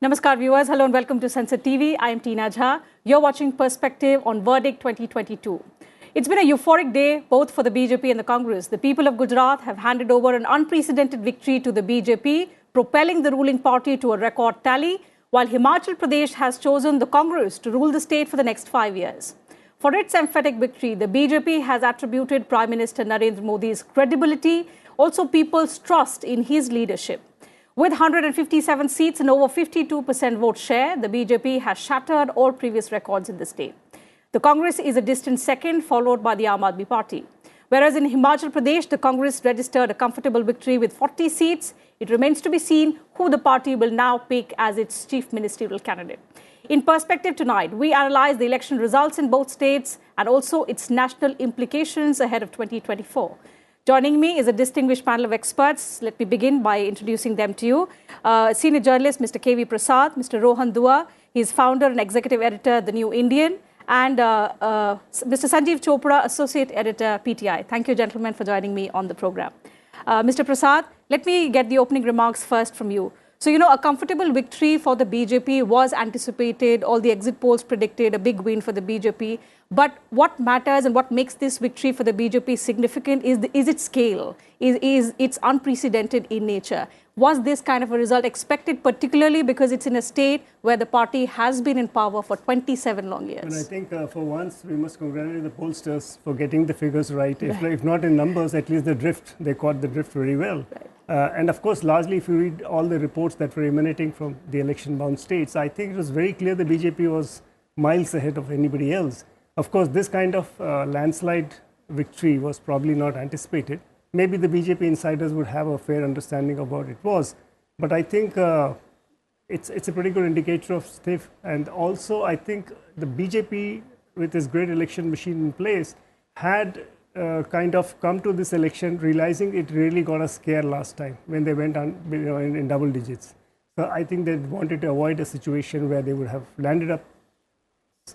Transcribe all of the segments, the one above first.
Namaskar viewers, hello and welcome to Sansad TV. I am Tina Jha. You're watching Perspective on Verdict 2022. It's been a euphoric day both for the BJP and the Congress. The people of Gujarat have handed over an unprecedented victory to the BJP, propelling the ruling party to a record tally, while Himachal Pradesh has chosen the Congress to rule the state for the next 5 years. For its emphatic victory, the BJP has attributed Prime Minister Narendra Modi's credibility, also people's trust in his leadership. With 157 seats and over 52% vote share, the BJP has shattered all previous records in the state. The Congress is a distant second, followed by the Aam Aadmi Party. Whereas in Himachal Pradesh, the Congress registered a comfortable victory with 40 seats. It remains to be seen who the party will now pick as its chief ministerial candidate. In Perspective tonight, we analyse the election results in both states and also its national implications ahead of 2024. Joining me is a distinguished panel of experts. Let me begin by introducing them to you. Senior journalist Mr. K.V. Prasad, Mr. Rohan Dua. He is founder and executive editor of The New Indian. And Mr. Sanjeev Chopra, associate editor, PTI. Thank you, gentlemen, for joining me on the program. Mr. Prasad, let me get the opening remarks first from you. So, a comfortable victory for the BJP was anticipated. All the exit polls predicted a big win for the BJP. But what matters and what makes this victory for the BJP significant is its scale, is its unprecedented in nature. Was this kind of a result expected, particularly because it's in a state where the party has been in power for 27 long years? And I think for once we must congratulate the pollsters for getting the figures right. If not in numbers, at least the drift, they caught the drift very well. Right. And of course, largely if you read all the reports that were emanating from the election-bound states, I think it was very clear the BJP was miles ahead of anybody else. Of course, this kind of landslide victory was probably not anticipated. Maybe the BJP insiders would have a fair understanding of what it was. But I think it's a pretty good indicator of stiff. And also, I think the BJP, with its great election machine in place, had kind of come to this election realizing it really got a scare last time when they went on in double digits. So I think they wanted to avoid a situation where they would have landed up.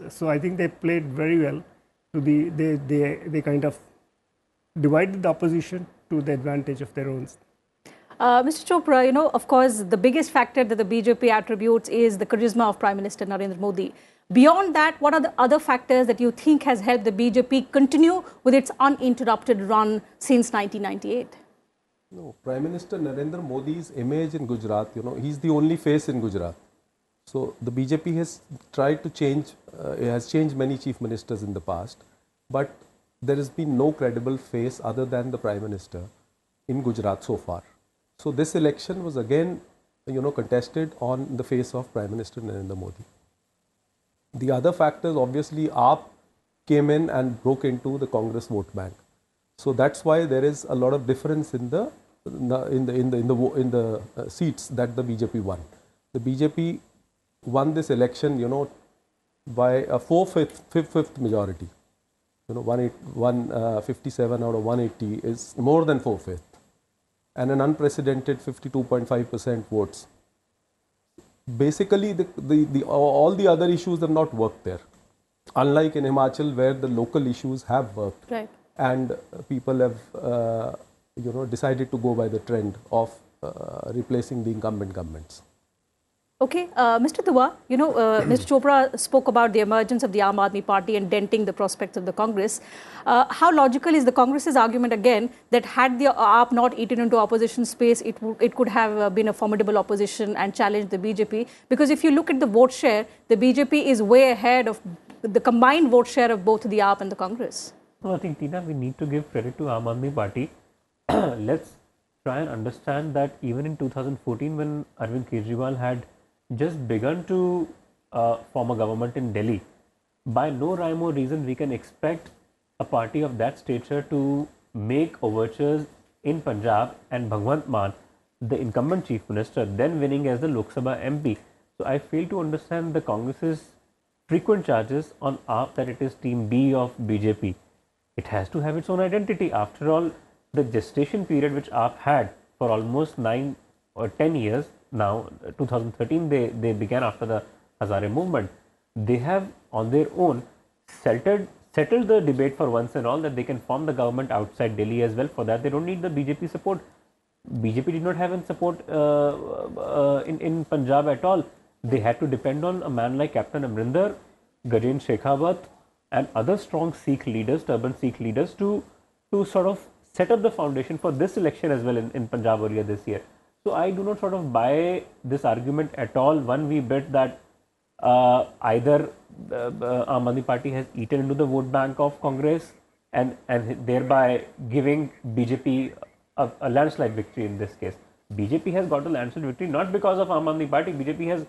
So I think they played very well. They kind of divided the opposition to the advantage of their own. Mr. Chopra, of course, the biggest factor that the BJP attributes is the charisma of Prime Minister Narendra Modi. Beyond that, what are the other factors that you think has helped the BJP continue with its uninterrupted run since 1998? No, Prime Minister Narendra Modi's image in Gujarat, he's the only face in Gujarat. So the BJP has tried to change, has changed many chief ministers in the past, but there has been no credible face other than the Prime Minister in Gujarat so far. So this election was again, contested on the face of Prime Minister Narendra Modi. The other factors, obviously, AAP came in and broke into the Congress vote bank. So that's why there is a lot of difference in the seats that the BJP won. The BJP won this election, by a fifth majority. 157 out of 180 is more than 4/5, and an unprecedented 52.5% votes. Basically, all the other issues have not worked there. Unlike in Himachal, where the local issues have worked, right, and people have, decided to go by the trend of replacing the incumbent governments. Okay, Mr. Dua, Mr. Chopra spoke about the emergence of the Aam Aadmi Party and denting the prospects of the Congress. How logical is the Congress's argument again that had the AAP not eaten into opposition space, it could have been a formidable opposition and challenged the BJP? Because if you look at the vote share, the BJP is way ahead of the combined vote share of both the AAP and the Congress. No, I think, Tina, we need to give credit to Aam Aadmi Party. Let's try and understand that even in 2014, when Arvind Kejriwal had just begun to form a government in Delhi, by no rhyme or reason we can expect a party of that stature to make overtures in Punjab and Bhagwant Mann, the incumbent chief minister, then winning as the Lok Sabha MP. So I fail to understand the Congress's frequent charges on AAP that it is team B of BJP. It has to have its own identity. After all, the gestation period which AAP had for almost 9 or 10 years, now 2013 they began after the Hazare movement. They have on their own settled the debate for once and all that they can form the government outside Delhi as well. For that they don't need the BJP support. BJP did not have any support in Punjab at all. they had to depend on a man like Captain Amrinder, Gajendra Shekhawat, and other strong Sikh leaders, turban Sikh leaders, to sort of set up the foundation for this election as well in Punjab earlier this year. So I do not sort of buy this argument at all, one wee bit, that either Aam Aadmi Party has eaten into the vote bank of Congress and thereby giving BJP a landslide victory in this case. BJP has got a landslide victory not because of Aam Aadmi Party. BJP has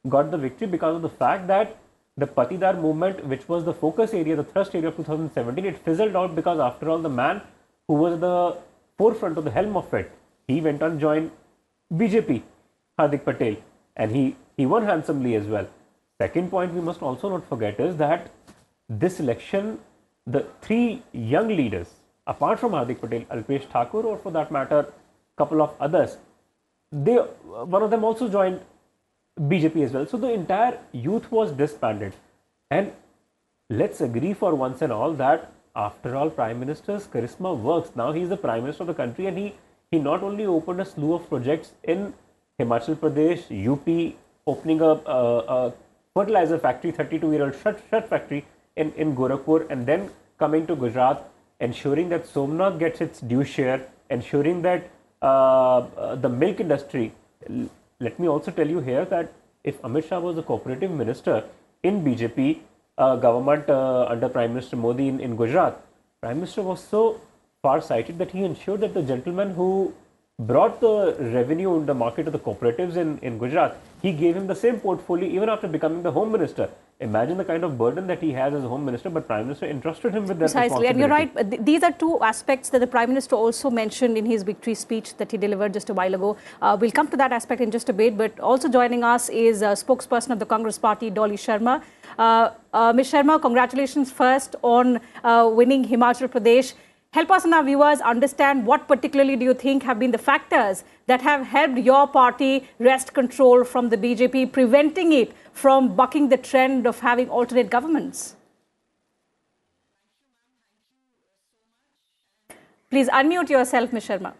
got the victory because of the fact that the Patidar movement, which was the focus area, the thrust area of 2017, it fizzled out because after all the man who was at the forefront of the helm of it, he went on to join BJP, Hardik Patel, and he won handsomely as well. Second point we must also not forget is that this election, the three young leaders, apart from Hardik Patel, Alpesh Thakur, or for that matter, couple of others, one of them also joined BJP as well. So the entire youth was disbanded. And let's agree for once and all that after all, Prime Minister's charisma works. Now he is the Prime Minister of the country, and he not only opened a slew of projects in Himachal Pradesh, UP, opening a fertilizer factory, 32-year-old shirt factory in Gorakhpur, and then coming to Gujarat, ensuring that Somnath gets its due share, ensuring that the milk industry. Let me also tell you here that if Amit Shah was the cooperative minister in BJP government under Prime Minister Modi in Gujarat, Prime Minister was so far-sighted that he ensured that the gentleman who brought the revenue in the market of the cooperatives in Gujarat, he gave him the same portfolio even after becoming the Home Minister. Imagine the kind of burden that he has as a Home Minister, but Prime Minister entrusted him with that responsibility. And you're right. These are two aspects that the Prime Minister also mentioned in his victory speech that he delivered just a while ago. We'll come to that aspect in just a bit, but also joining us is a spokesperson of the Congress Party, Dolly Sharma. Ms. Sharma, congratulations first on winning Himachal Pradesh. Help us and our viewers understand what particularly do you think have been the factors that have helped your party wrest control from the BJP, preventing it from bucking the trend of having alternate governments? Please unmute yourself, Ms. Sharma.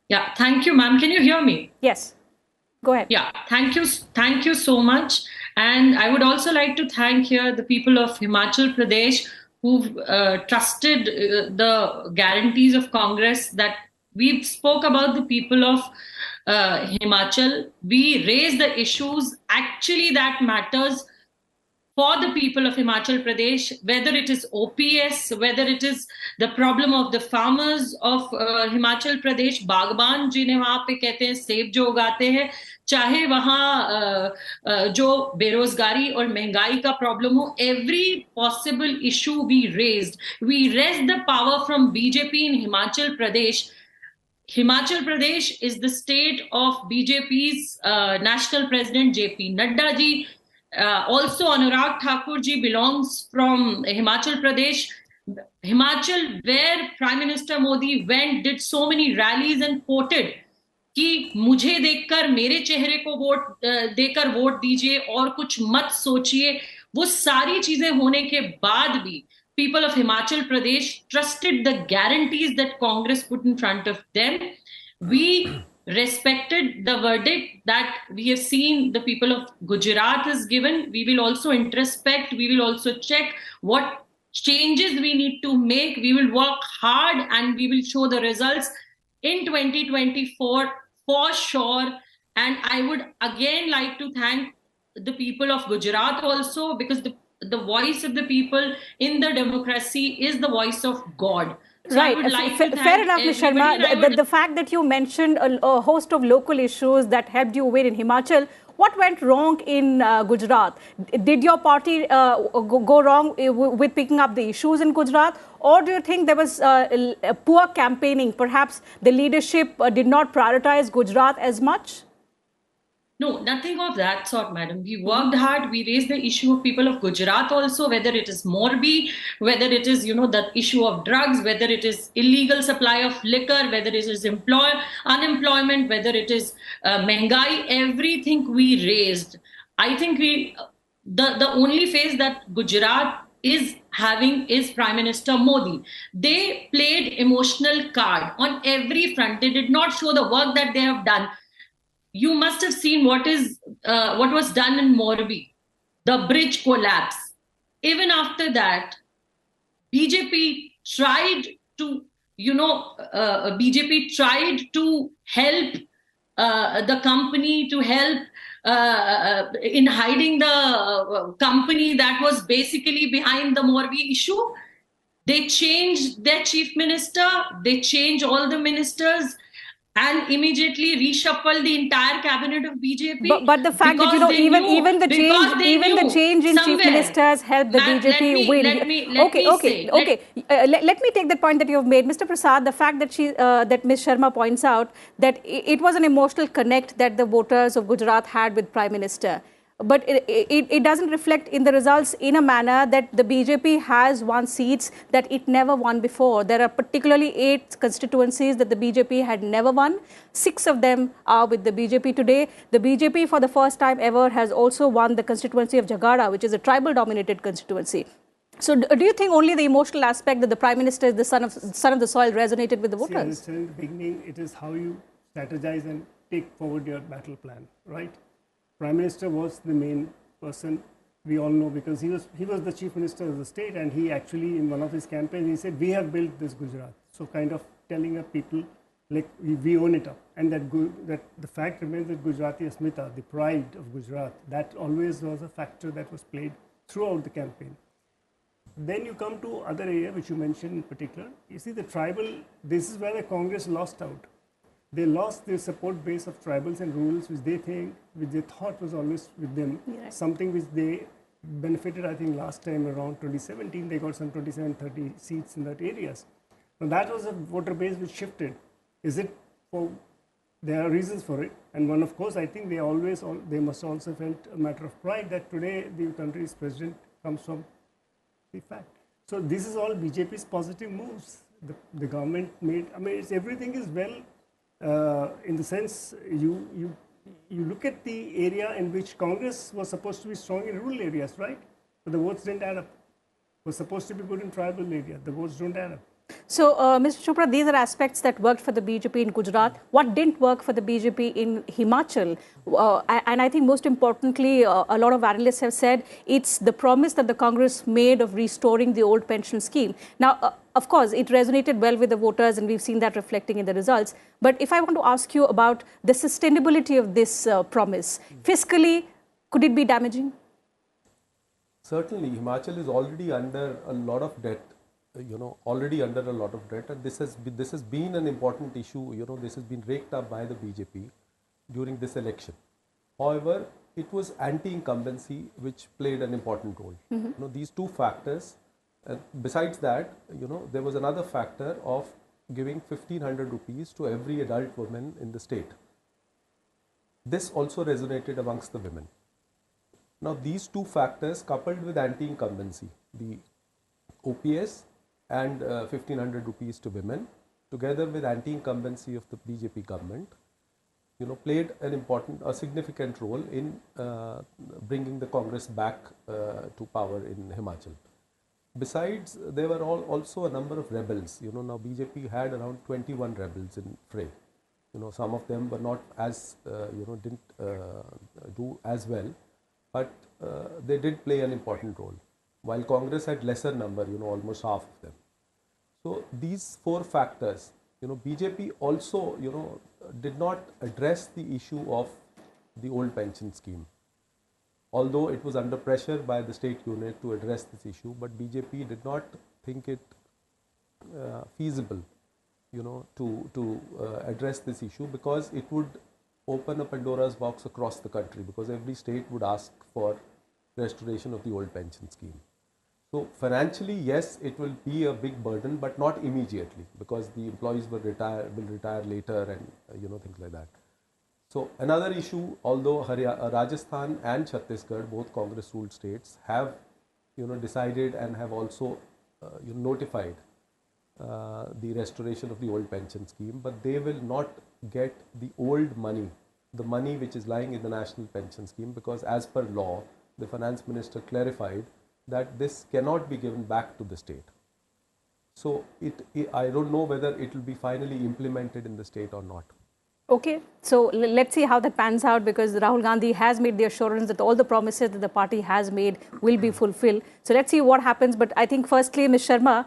Yeah, thank you, ma'am. Can you hear me? Yes, go ahead. Yeah, thank you so much. And I would also like to thank here the people of Himachal Pradesh who've trusted the guarantees of Congress. That we spoke about the people of Himachal. We raised the issues actually that matters for the people of Himachal Pradesh, whether it is OPS, whether it is the problem of the farmers of Himachal Pradesh, बागबान जिन्हें वहाँ पे कहते हैं, सेब जो उगाते हैं, चाहे वहाँ जो बेरोजगारी और महंगाई का प्रॉब्लम हो, every possible issue we raised the power from BJP in Himachal Pradesh. Himachal Pradesh is the state of BJP's national president JP Nadda ji. Also Anurag Thakur ji belongs from Himachal Pradesh. Himachal, where Prime Minister Modi went, did so many rallies and quoted कि मुझे देखकर मेरे चेहरे को देकर vote दीजिए और कुछ मत सोचिए. वो सारी चीजें होने के बाद भी people of Himachal Pradesh trusted the guarantees that Congress put in front of them. We respected the verdict that we have seen the people of Gujarat has given. We will also introspect. We will also check what changes we need to make. We will work hard and we will show the results in 2024 for sure. And I would again like to thank the people of Gujarat also, because the voice of the people in the democracy is the voice of God. So right. Fair enough, Ms. Sharma. The fact that you mentioned a host of local issues that helped you win in Himachal, what went wrong in Gujarat? Did your party go wrong with picking up the issues in Gujarat? Or do you think there was poor campaigning? Perhaps the leadership did not prioritize Gujarat as much? No, nothing of that sort, madam. We worked hard. We raised the issue of people of Gujarat also, whether it is Morbi, whether it is, the issue of drugs, whether it is illegal supply of liquor, whether it is unemployment, whether it is महंगाई, everything we raised. I think the only phase that Gujarat is having is Prime Minister Modi. They played emotional card on every front. They did not show the work that they have done. you must have seen what was done in Morbi, the bridge collapse. Even after that, BJP tried to, BJP tried to help the company, to help in hiding the company that was basically behind the Morbi issue. They changed their chief minister, they changed all the ministers, and immediately reshuffled the entire cabinet of BJP. But the fact that even the change in chief ministers helped the BJP win. Let me take that point that you have made, Mr. Prasad. The fact that that Ms. Sharma points out that it was an emotional connect that the voters of Gujarat had with Prime Minister. But it doesn't reflect in the results in a manner that the BJP has won seats that it never won before. There are particularly 8 constituencies that the BJP had never won. 6 of them are with the BJP today. The BJP for the first time ever has also won the constituency of Jagara, which is a tribal-dominated constituency. So do you think only the emotional aspect that the Prime Minister is the son of the soil resonated with the voters? See, in the beginning, it is how you strategize and take forward your battle plan, right? Prime Minister was the main person, we all know, because he was the chief minister of the state, and he actually, in one of his campaigns, he said, we have built this Gujarat. So kind of telling up people, like, we own it up. And that the fact remains that Gujarati Asmita, the pride of Gujarat, that always was a factor that was played throughout the campaign. Then you come to other area, which you mentioned in particular. You see, the tribal, this is where the Congress lost out. They lost their support base of tribals and rurals, which they thought was always with them. Yeah. Something which they benefited, I think, last time around 2017, they got some 27-30 seats in that areas. Now that was a voter base which shifted. Is it for, there are reasons for it. And one, of course, I think they must also felt a matter of pride that today the country's president comes from the fact. So this is all BJP's positive moves. The government made, I mean, everything is well, in the sense you look at the area in which Congress was supposed to be strong in rural areas, right? But the votes didn't add up. It was supposed to be good in tribal areas. The votes don't add up. So, Mr. Chopra, these are aspects that worked for the BJP in Gujarat. What didn't work for the BJP in Himachal? And I think most importantly, a lot of analysts have said it's the promise that the Congress made of restoring the old pension scheme. Now, of course, it resonated well with the voters, and we've seen that reflecting in the results. But if I want to ask you about the sustainability of this promise, fiscally, could it be damaging? Certainly, Himachal is already under a lot of debt. And this has been an important issue. This has been raked up by the BJP during this election. However, it was anti-incumbency which played an important role. Mm-hmm. These two factors. Besides that, there was another factor of giving 1,500 rupees to every adult woman in the state. This also resonated amongst the women. Now, these two factors coupled with anti-incumbency, the OPS and 1,500 rupees to women, together with anti-incumbency of the BJP government, played a significant role in bringing the Congress back to power in Himachal. Besides, there were also a number of rebels. Now BJP had around 21 rebels in fray. Some of them were not as, didn't do as well, but they did play an important role. While Congress had lesser number, almost half of them. So these 4 factors, BJP also, did not address the issue of the old pension scheme. Although it was under pressure by the state unit to address this issue, but BJP did not think it feasible, to address this issue, because it would open a Pandora's box across the country, because every state would ask for restoration of the old pension scheme. So financially, yes, it will be a big burden, but not immediately, because the employees will retire later, and things like that. So another issue, although Rajasthan and Chhattisgarh, both Congress-ruled states, have decided and have also notified the restoration of the old pension scheme, but they will not get the old money, the money which is lying in the national pension scheme, because as per law, the finance minister clarified that this cannot be given back to the state. So I don't know whether it will be finally implemented in the state or not. Okay, so let's see how that pans out, because Rahul Gandhi has made the assurance that all the promises that the party has made will be fulfilled. So let's see what happens. But I think firstly, Ms. Sharma,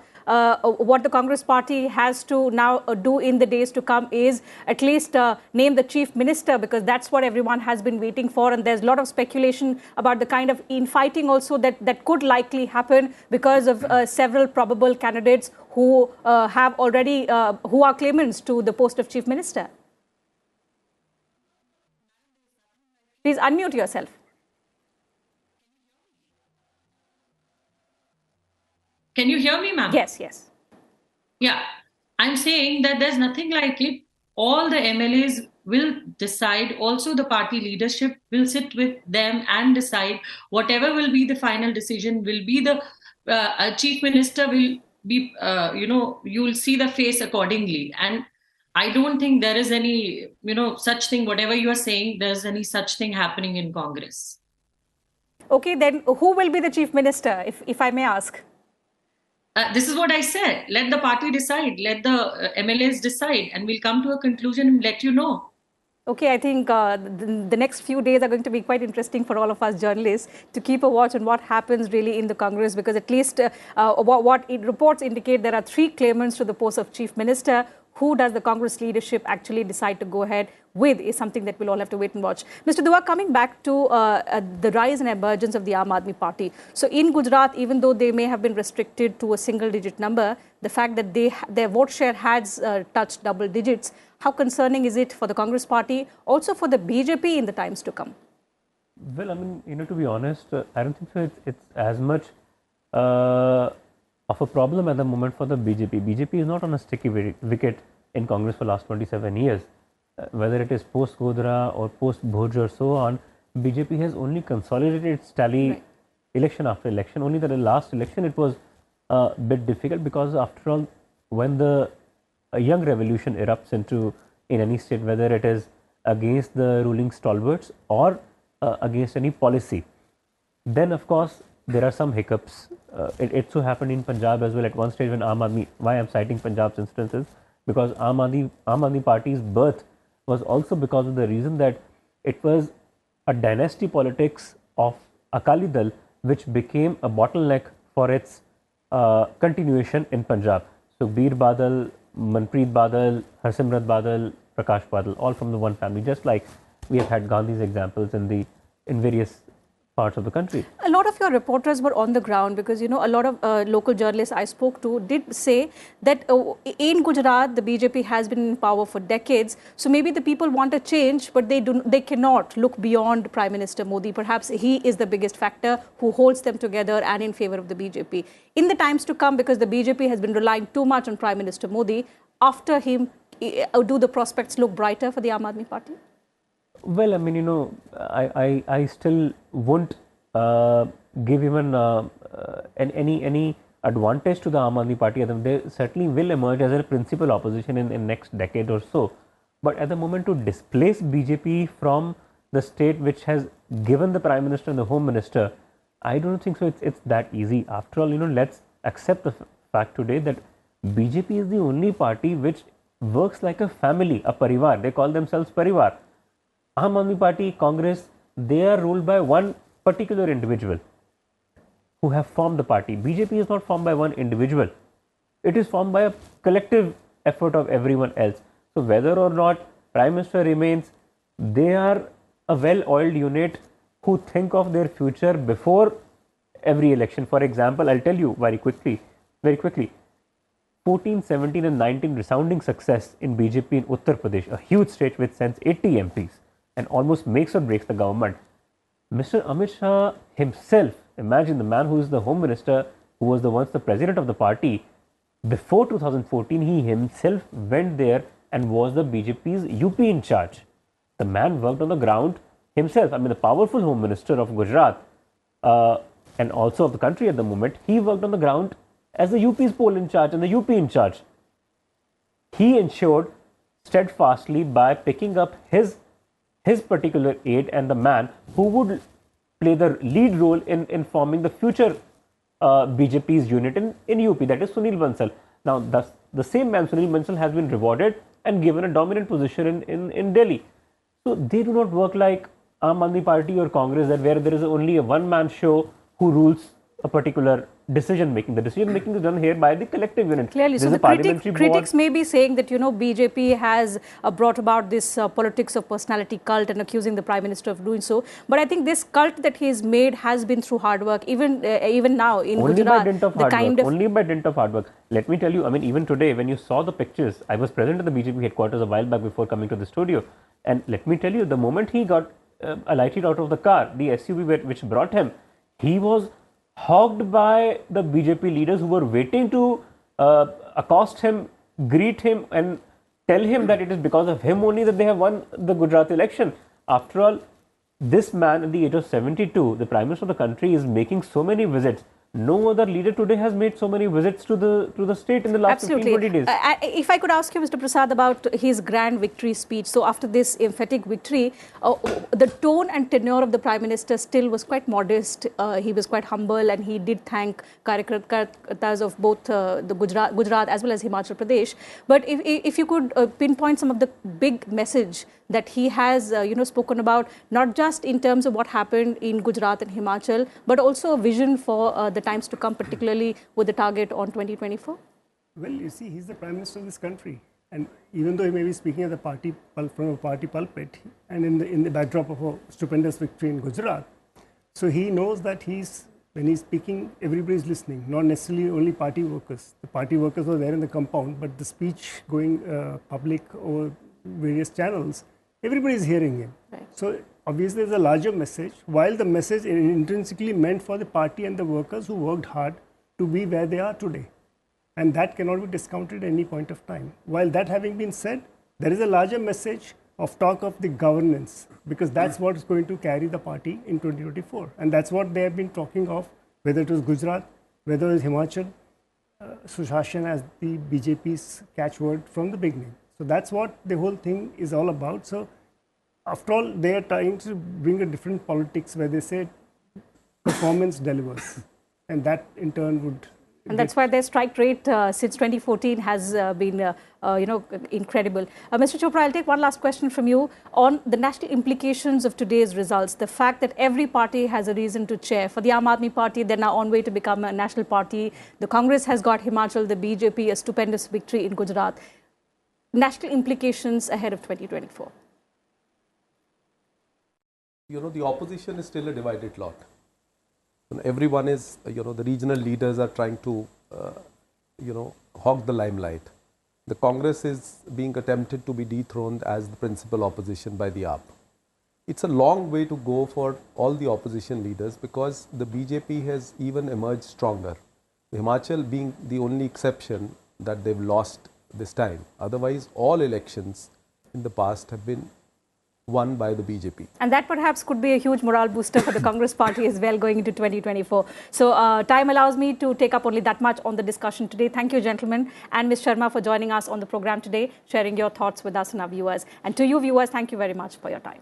what the Congress party has to now do in the days to come is at least name the chief minister, because that's what everyone has been waiting for. And there's a lot of speculation about the kind of infighting also that could likely happen because of several probable candidates who have already, who are claimants to the post of chief minister. Please unmute yourself. Can you hear me, ma'am? Yes, yes. Yeah, I'm saying that there's nothing like it. All the MLAs will decide. Also, the party leadership will sit with them and decide whatever will be the final decision. Will be the chief minister will be, you'll see the face accordingly. And I don't think there is any, such thing. Whatever you are saying, there's any such thing happening in Congress. Okay, then who will be the chief minister, if I may ask? This is what I said. Let the party decide. Let the MLAs decide, and we'll come to a conclusion and let you know. Okay, I think the next few days are going to be quite interesting for all of us journalists to keep a watch on what happens really in the Congress, because at least what reports indicate, there are 3 claimants to the post of chief minister. Who does the Congress leadership actually decide to go ahead with is something that we'll all have to wait and watch. Mr. Dua, coming back to the rise and emergence of the Aam Aadmi Party. So in Gujarat, even though they may have been restricted to a single-digit number, the fact that their vote share has touched double digits, how concerning is it for the Congress party, also for the BJP in the times to come? Well, I mean, to be honest, I don't think so. It's as much of a problem at the moment for the BJP. BJP is not on a sticky wicket in Congress for the last 27 years. Whether it is post-Godhra or post-Bhoj or so on, BJP has only consolidated its tally election after election. Only that the last election it was a bit difficult, because after all, when a young revolution erupts in any state, whether it is against the ruling stalwarts or against any policy, then of course there are some hiccups. It so happened in Punjab as well at one stage when Aam Aadmi, why I'm citing Punjab's instances, because Aam Aadmi Party's birth was also because of the reason that it was a dynasty politics of Akali Dal which became a bottleneck for its continuation in Punjab. So Bir Badal, Manpreet Badal, Harsimrat Badal, Prakash Badal, all from the one family, just like we have had Gandhi's examples in various parts of the country. A lot of your reporters were on the ground, because, a lot of local journalists I spoke to did say that in Gujarat, the BJP has been in power for decades. So maybe the people want a change, but they cannot look beyond Prime Minister Modi. Perhaps he is the biggest factor who holds them together and in favor of the BJP. In the times to come, because the BJP has been relying too much on Prime Minister Modi, after him, do the prospects look brighter for the Aam Aadmi Party? Well, I mean, I still won't give even any advantage to the Aam Aadmi Party. They certainly will emerge as a principal opposition in next decade or so. But at the moment, to displace BJP from the state which has given the Prime Minister and the Home Minister, I don't think so. It's that easy. After all, let's accept the fact today that BJP is the only party which works like a family, a parivar. They call themselves parivar. Aam Aadmi Party, Congress, they are ruled by one particular individual who have formed the party. BJP is not formed by one individual. It is formed by a collective effort of everyone else. So whether or not Prime Minister remains, they are a well-oiled unit who think of their future before every election. For example, I'll tell you very quickly. 14, 17 and 19 resounding success in BJP in Uttar Pradesh, a huge state which sends 80 MPs. And almost makes or breaks the government. Mr. Amit Shah himself, imagine the man who is the Home Minister, who was once the president of the party, before 2014, he himself went there and was the BJP's UP in charge. The man worked on the ground himself. I mean, the powerful Home Minister of Gujarat and also of the country at the moment, he worked on the ground as the UP's poll in charge and the UP in charge. He ensured steadfastly by picking up his particular aide and the man who would play the lead role in forming the future BJP's unit in UP, that is Sunil Bansal. Now, the same man, Sunil Bansal, has been rewarded and given a dominant position in Delhi. So they do not work like Aam Aadmi Party or Congress, that where there is only a one-man show who rules a particular decision making. The decision making is done here by the collective unit. Clearly, so the critics may be saying that, you know, BJP has brought about this politics of personality cult and accusing the Prime Minister of doing so. But I think this cult that he has made has been through hard work. Even now in only Gujarat, by dint of hard work. Only by dint of hard work. Let me tell you, I mean, even today, when you saw the pictures, I was present at the BJP headquarters a while back before coming to the studio. And let me tell you, the moment he got alighted out of the car, the SUV which brought him, he was hogged by the BJP leaders who were waiting to accost him, greet him and tell him that it is because of him only that they have won the Gujarat election. After all, this man at the age of 72, the Prime Minister of the country, is making so many visits. No other leader today has made so many visits to the state in the last 15-20 days. If I could ask you, Mr. Prasad, about his grand victory speech. So after this emphatic victory, the tone and tenure of the Prime Minister still was quite modest. He was quite humble, and he did thank Karyakartas of both the Gujarat as well as Himachal Pradesh. But if you could pinpoint some of the big message that he has spoken about, not just in terms of what happened in Gujarat and Himachal, but also a vision for the times to come, particularly with the target on 2024? Well, you see, he's the Prime Minister of this country. And even though he may be speaking at the party from a party pulpit and in the backdrop of a stupendous victory in Gujarat, so he knows that when he's speaking, everybody is listening, not necessarily only party workers. The party workers were there in the compound, but the speech going public over various channels, everybody is hearing him. Right. So obviously there's a larger message, while the message is intrinsically meant for the party and the workers who worked hard to be where they are today. And that cannot be discounted at any point of time. While that having been said, there is a larger message of talk of the governance, because that's what is going to carry the party in 2024. And that's what they have been talking of, whether it was Gujarat, whether it was Himachal, Sushashan as the BJP's catchword from the beginning. So that's what the whole thing is all about. So after all, they are trying to bring a different politics where they say performance delivers, and that in turn would. And that's why their strike rate since 2014 has been, incredible. Mr. Chopra, I'll take one last question from you on the national implications of today's results. The fact that every party has a reason to cheer. For the Aam Aadmi Party, they're now on way to become a national party. The Congress has got Himachal, the BJP, a stupendous victory in Gujarat. National implications ahead of 2024. The opposition is still a divided lot. Everyone is, the regional leaders are trying to, hog the limelight. The Congress is being attempted to be dethroned as the principal opposition by the AAP. It's a long way to go for all the opposition leaders, because the BJP has even emerged stronger. Himachal being the only exception that they've lost this time. Otherwise, all elections in the past have been won by the BJP. And that perhaps could be a huge morale booster for the Congress party as well going into 2024. So time allows me to take up only that much on the discussion today. Thank you, gentlemen, and Ms. Sharma for joining us on the program today, sharing your thoughts with us and our viewers. And to you viewers, thank you very much for your time.